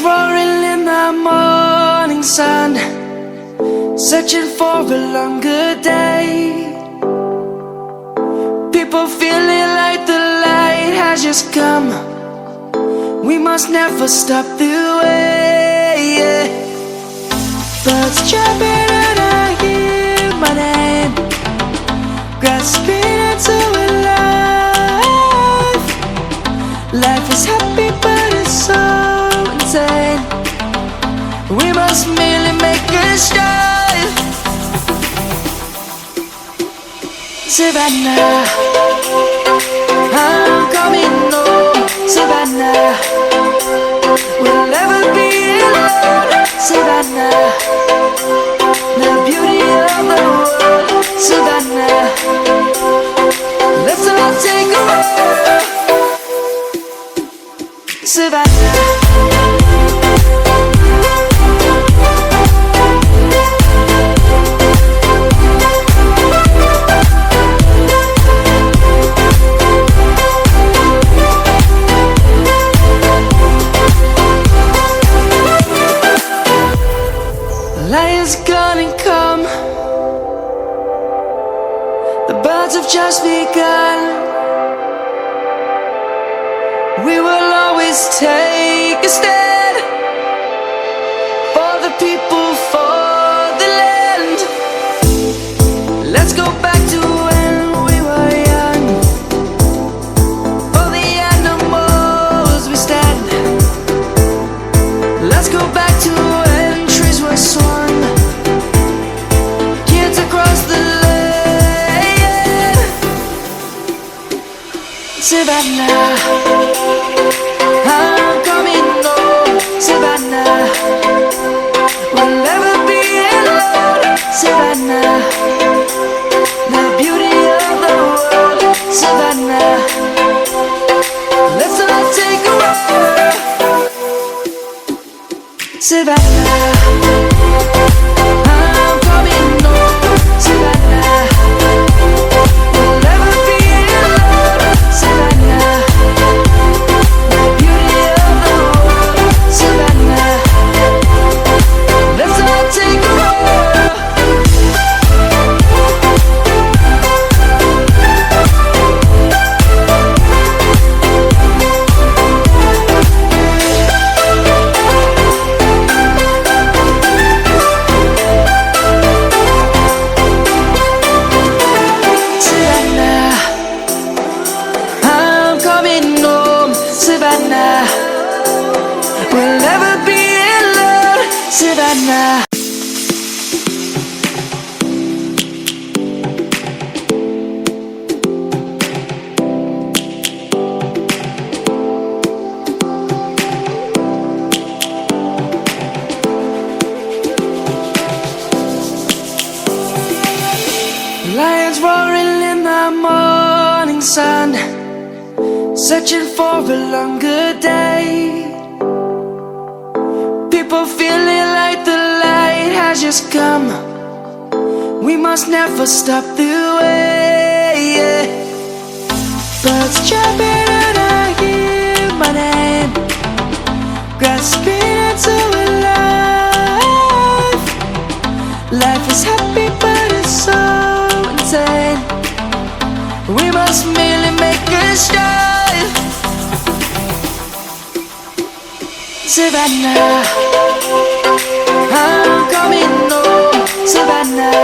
roaring in the morning sun, searching for a longer day. People feeling like the light has just come. We must never stop the way. Birds chirping and I hear my name, grasping into a life. Life is happy but it's so insane. We must merely make a start. Savannah, I'm coming home. Savannah, we'll never be alone. Savannah, the beauty of the world. Savannah, let's all take a walk. Savannah. Lion's gonna come. The birds have just begun. We will always take a stand for the people, for the land. Let's go back to when we were young. For the animals we stand. Let's go back to when trees were swung. Kids across the land. Savannah, I'm coming home. Savannah, we'll never be alone. Savannah, the beauty of the world. Savannah, let's all take a walk. Savannah, I'm coming home. Savannah, we'll never be alone. Savannah, the beauty of the world. Savannah, let's all take a walk. Savannah, I'm coming home. Savannah, we'll never be alone. Savannah. Lions roaring in the morning sun, searching for a longer day. People feeling like the light has just come. We must never stop the way. Birds chirping and I hear my name, grasping into a life. Life is happy but it's so insane. We must merely make a start. Savannah, I'm coming home. Savannah.